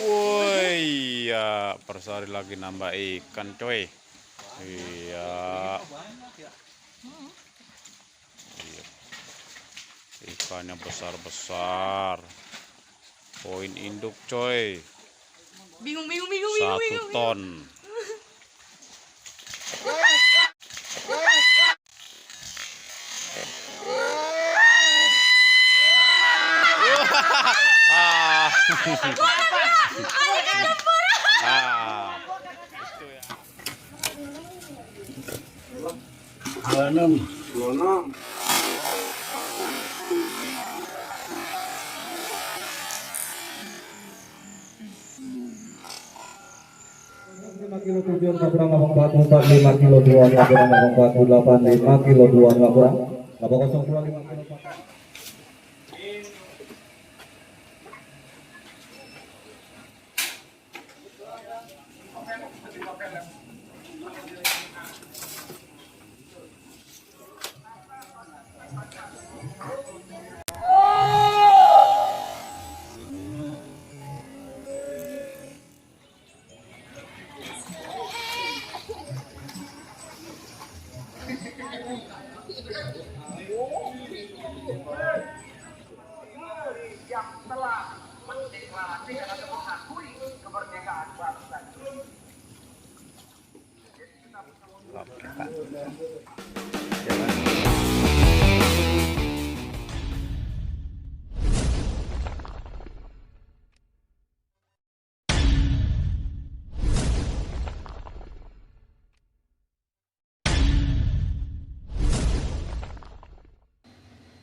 Woi, iya, Persari lagi nambah ikan, coy. Iya, iya, ikannya besar-besar. Poin induk, coy. Bingung, bingung, bingung, bingung, 1 bingung. ton. Ah. Ah. Itu ya. 26. Kilo tujuan nggak kurang 84 5 kilo 2 nggak kurang 48 5 kilo 2 nggak kurang 802 5 kilo 4. Yang telah mendeklarasikan atau mengakui kemerdekaan bangsa.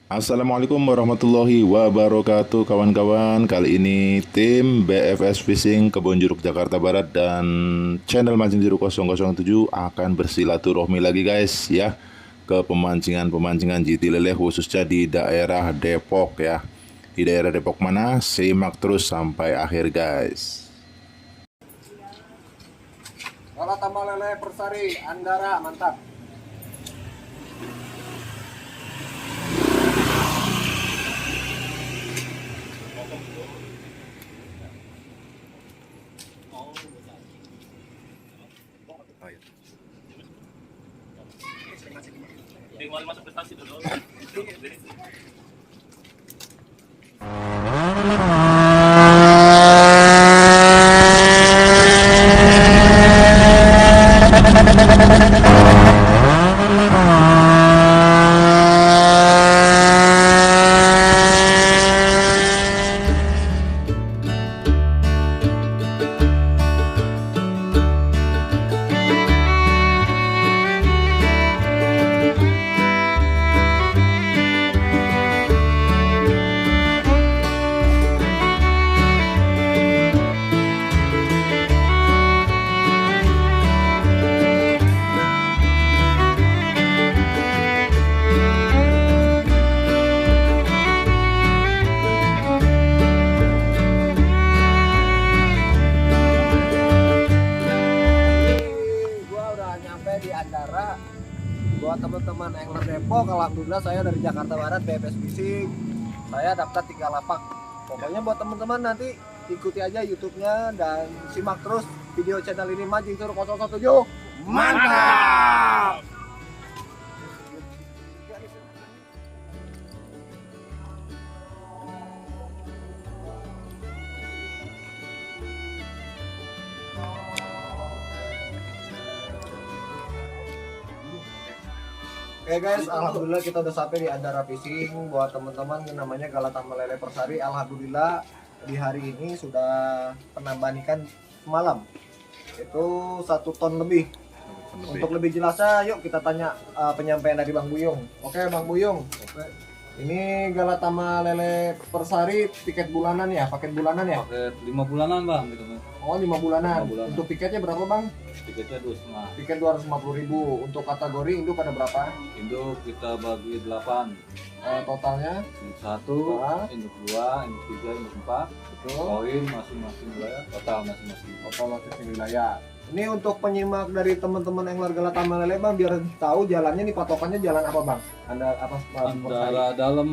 Assalamualaikum warahmatullahi wabarakatuh kawan-kawan. Kali ini tim BFS Fishing Kebonjeruk Jakarta Barat dan channel Mancing Jeruk 007 akan bersilaturahmi lagi guys ya, ke pemancingan jiti lele khususnya di daerah Depok ya. Di daerah Depok mana? Simak terus sampai akhir guys. Kalau tambah lele Persari Andara mantap. Masuk prestasi dulu. Di Andara buat teman-teman angler Depok. Alhamdulillah saya dari Jakarta Barat BFS Fishing, saya dapat 3 lapak. Pokoknya buat teman-teman nanti ikuti aja YouTube-nya dan simak terus video channel ini Mancing Jeruk 007. Mantap. Oke guys, alhamdulillah kita udah sampai di Andara Fishing. Buat teman-teman yang namanya Galata Melele Persari, alhamdulillah di hari ini sudah penambahan ikan semalam itu 1 ton lebih. Untuk lebih jelasnya, yuk kita tanya penyampaian dari Bang Buyung. Oke Bang Buyung, ini Galata Melele Persari tiket bulanan ya, paket bulanan ya? Paket 5 bulanan bang gitu. Oh 5 bulanan. 5 bulanan. Untuk tiketnya berapa Bang? Tiketnya 2,5. Tiket 250.000. Untuk kategori induk ada berapa? Induk kita bagi 8. Totalnya? Induk 1, Dua. induk 2, induk 3, induk 4. Betul. Poin masing-masing wilayah, total masing-masing. Total masing-masing wilayah. Ini untuk penyimak dari teman-teman angler Galata Melele Bang, biar tahu jalannya nih, patokannya jalan apa Bang? Anda apa? Antara dalam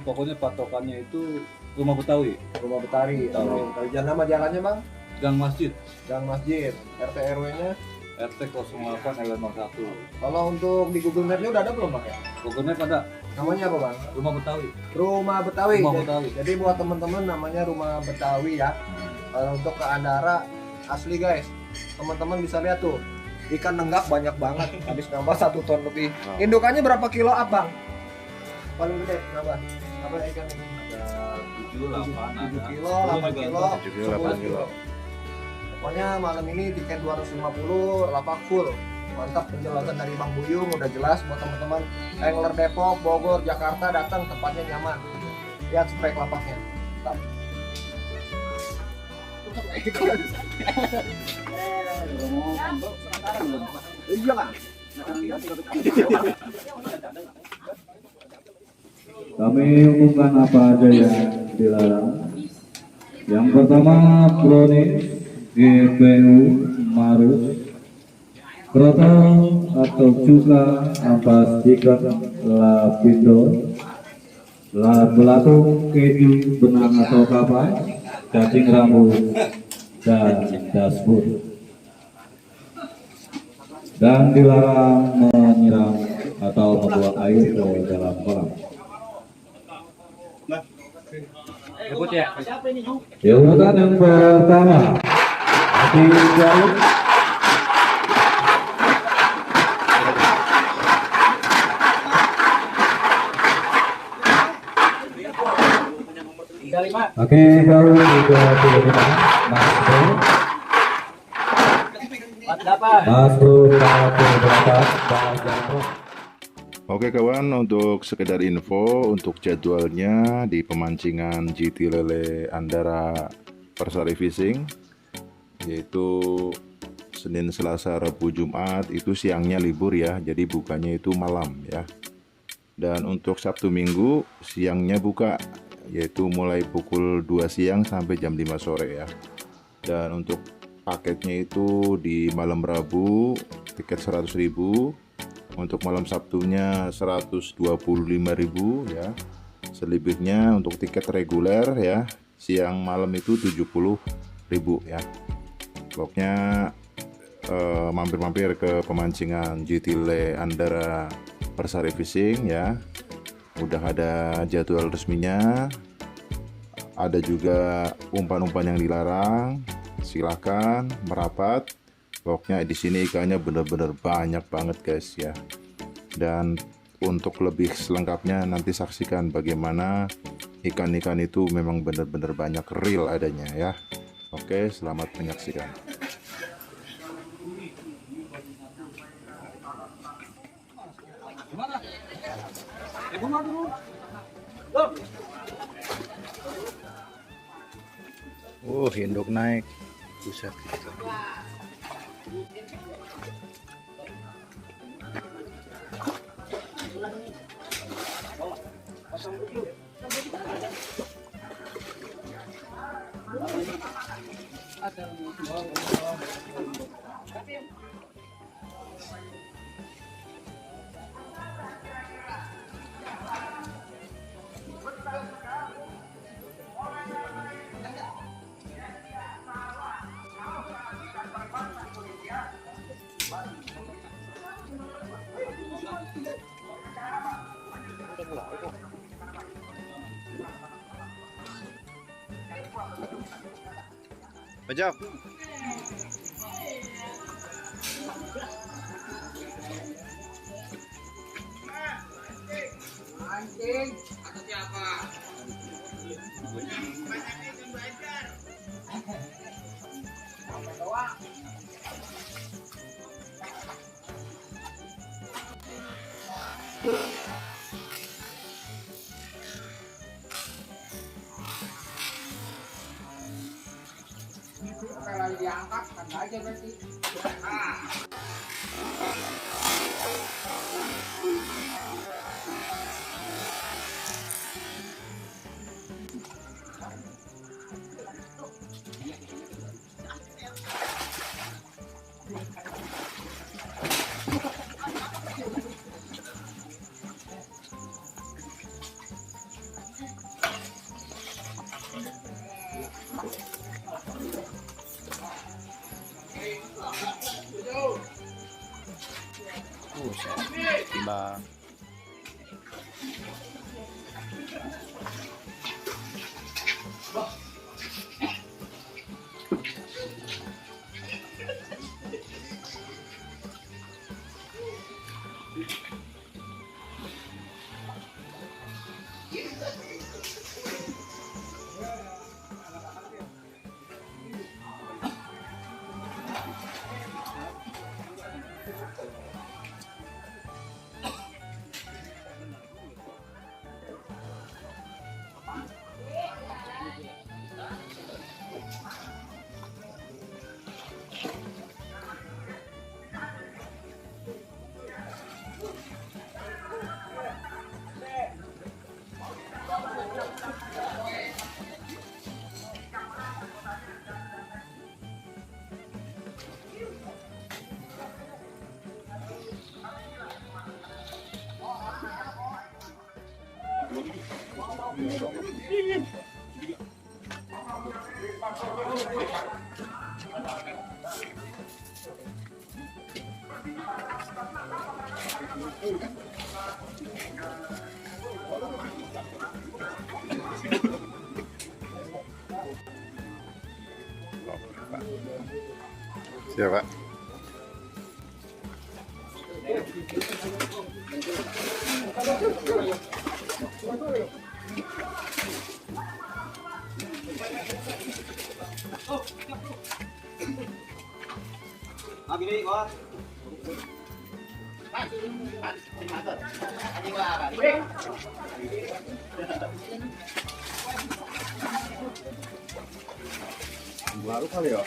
pokoknya patokannya itu Rumah Betawi, Rumah Betari. Betawi. Oh, Jalan nama jalannya bang? Gang Masjid, Gang Masjid. RT RW-nya. RT 08 LN01. Kalau untuk di Google Map-nya udah ada belum bang ya? Google Map ada, Namanya apa bang? Rumah Betawi. Rumah Betawi. Rumah Jadi- Betawi. Jadi buat teman-teman namanya Rumah Betawi ya. Kalau untuk ke Andara asli guys, teman-teman bisa lihat tuh ikan nenggak banyak banget, habis nambah 1 ton lebih. Indukannya berapa kilo abang? Paling gede nambah. Apa ikan ini? Ada 7, 8, 7 ada. kilo, 8 kilo, 7 kilo, 8 kilo. Pokoknya malam ini tiket 250, lapak full. Mantap penjelasan dari Bang Buyung, udah jelas buat teman-teman angler Depok, Bogor, Jakarta datang tempatnya nyaman. Lihat spek lapaknya. Mantap. Iya Bang. Kami umumkan apa aja yang dilarang. Yang pertama, brownies, GPU, marus, krotel atau cuka, ampas chicken, lapindo, belatung, keju, benang atau kapas, cacing rambut, dan dashboard. Dan dilarang menyiram atau membuang air ke dalam kolam. Ya, urutan yang pertama, hati jauh. Oke, baru 35, Mas Bro. Mas Bro, 48, Oke kawan, untuk sekedar info untuk jadwalnya di pemancingan GT Lele Andara Persari Fishing, yaitu Senin, Selasa, Rabu, Jumat itu siangnya libur ya, jadi bukanya itu malam ya. Dan untuk Sabtu Minggu siangnya buka, yaitu mulai pukul 2 siang sampai jam 5 sore ya. Dan untuk paketnya itu di malam Rabu tiket 100.000, untuk malam Sabtunya 125.000 ya. Selebihnya untuk tiket reguler ya, siang malam itu 70.000 ya. Pokoknya mampir-mampir ke pemancingan GT Lele Andara Persari Fishing ya. Udah ada jadwal resminya, ada juga umpan-umpan yang dilarang. Silahkan merapat. Pokoknya di sini ikannya bener-bener banyak banget guys ya. Dan untuk lebih selengkapnya nanti saksikan bagaimana ikan-ikan itu memang bener-bener banyak, real adanya ya. Oke, selamat menyaksikan. Induk naik. Buset. Bajak. buset timbang. Siap, Pak. Baru kali ya.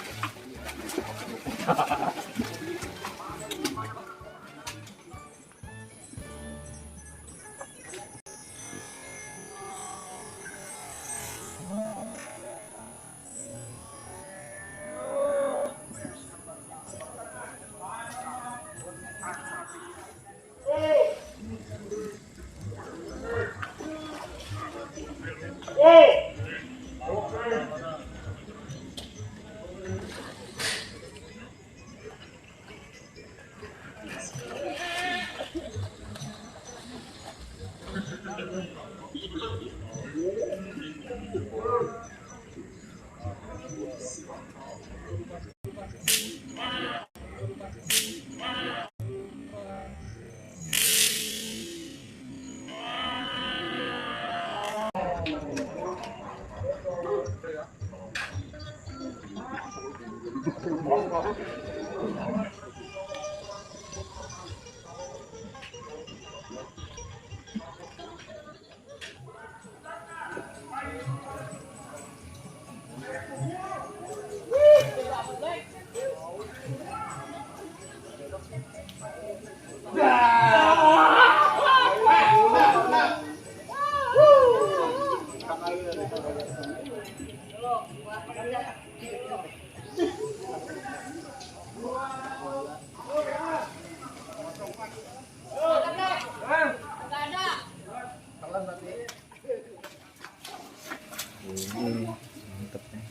Mantap nih.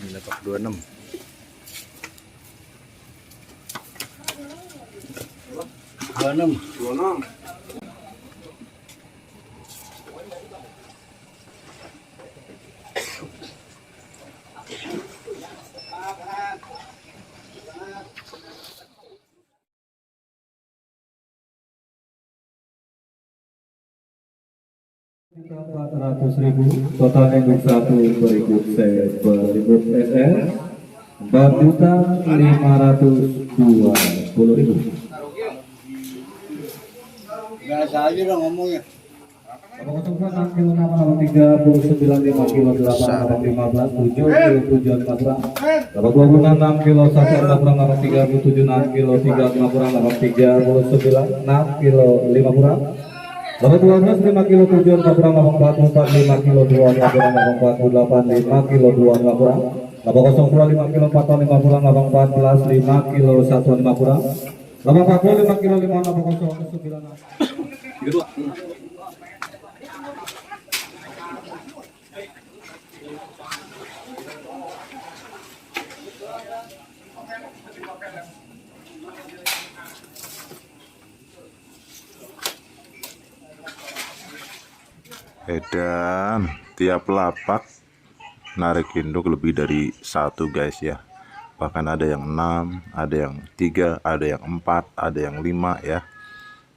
Ini lepak 26. 26. Rp400.000 total induk 1 berikut set berikut SR 4.520.000. Biasa aja dong ngomongnya. Untuk 6 kilo 639 5 kilo 8 15 7 kilo 7 5 kurang. Dapat 26 6 kilo 1 kurang 37 6 kilo 3 5 kurang 39 6 kilo 5 kurang. Nomor 12 5 kilo tujuan Kaburang 44 5 kilo 2 Kaburang 48 5 kilo 2 Kaburang. Nomor 02 5 kilo 4 5 Kaburang 14 5 kilo 1 5 Kaburang. Nomor 40 5 kilo 5 nomor 09. Edan tiap lapak narik induk lebih dari satu guys ya, bahkan ada yang 6, ada yang 3, ada yang 4, ada yang 5 ya.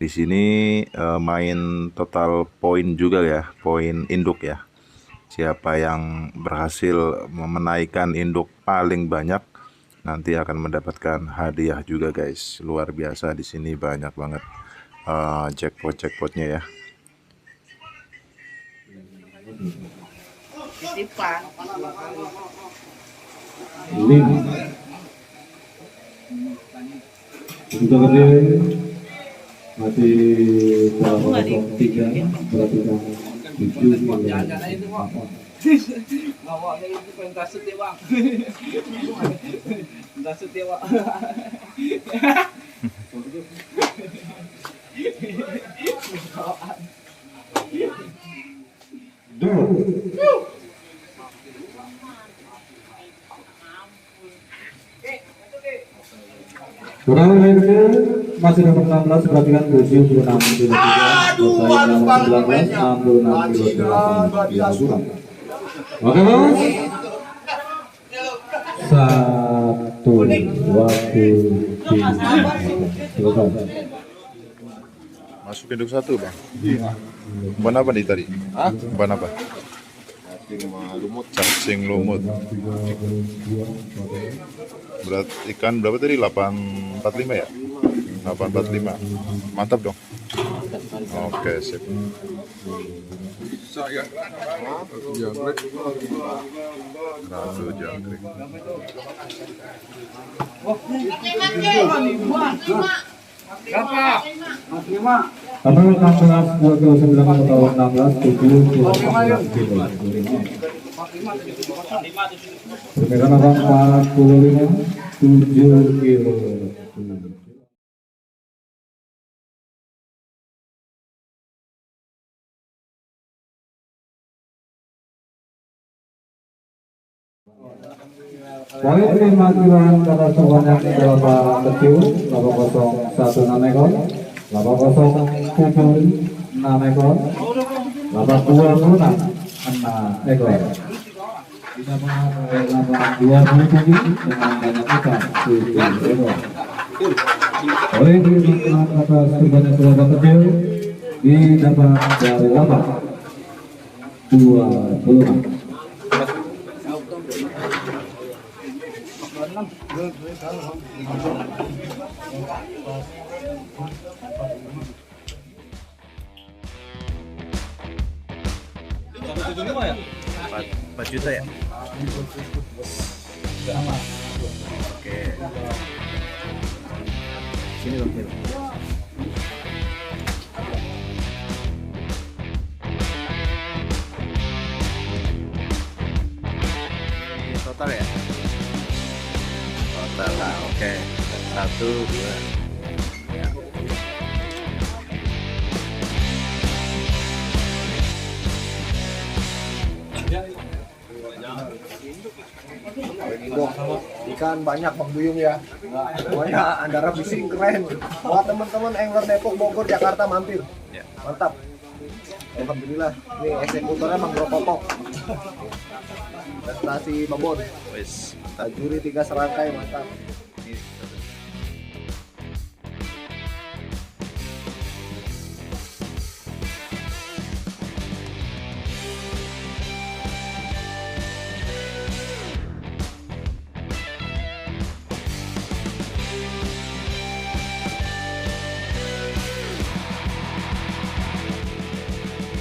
Di sini main total poin juga ya, poin induk ya. Siapa yang berhasil menaikkan induk paling banyak nanti akan mendapatkan hadiah juga guys. Luar biasa, di sini banyak banget jackpotnya ya. Titipan. 5 untuk gede masih 3 berarti 7 Awaknya itu pentas setia bang. Pentas setia bang. kurang lebih masih nomor 16 perhatikan 76 kilo 3 19 66 kilo 8 oke bos, 1 waktu Masuk induk 1 bang. Ban apa nih tadi? Ban apa? Cacing lumut. Berat ikan berapa tadi? 845 ya? 845. Mantap dong. Oke, sip. Ratu jangkrik. Nomor 16 29 atau 16 7 kilo. Perkiraan abang 45 7 kilo. Poin 5 kiloan kalau sebanyak berapa kecil 801 6 ekor 807 6 ekor 826 6 ekor didapat 827 dengan banyak ikan 7 ekor. Poin 5 atas sebanyak berapa kecil didapat dari lapak 26. Empat juta ya? Oke. Sini bang. Ini total ya? Total lah, oke. 1, 2. Ya. Ikan banyak Bang Buyung ya. Pokoknya Andara Fishing keren. Buat teman-teman angler Depok, Bogor, Jakarta mampir. Mantap. Alhamdulillah. Nih eksekutornya Bang Bro Popok. Prestasi Babon. Wes. Tajuri 3 serangkai, mantap.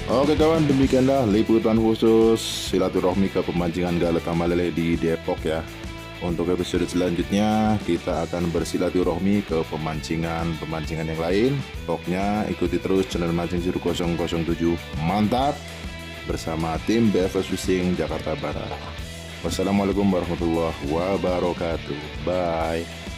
Oke kawan, demikianlah liputan khusus silaturahmi ke pemancingan Galet Tamalele di Depok ya. Untuk episode selanjutnya kita akan bersilaturahmi ke pemancingan yang lain. Pokoknya ikuti terus channel Mancing Seru 007. Mantap bersama tim BFS Fishing Jakarta Barat. Wassalamualaikum warahmatullahi wabarakatuh. Bye.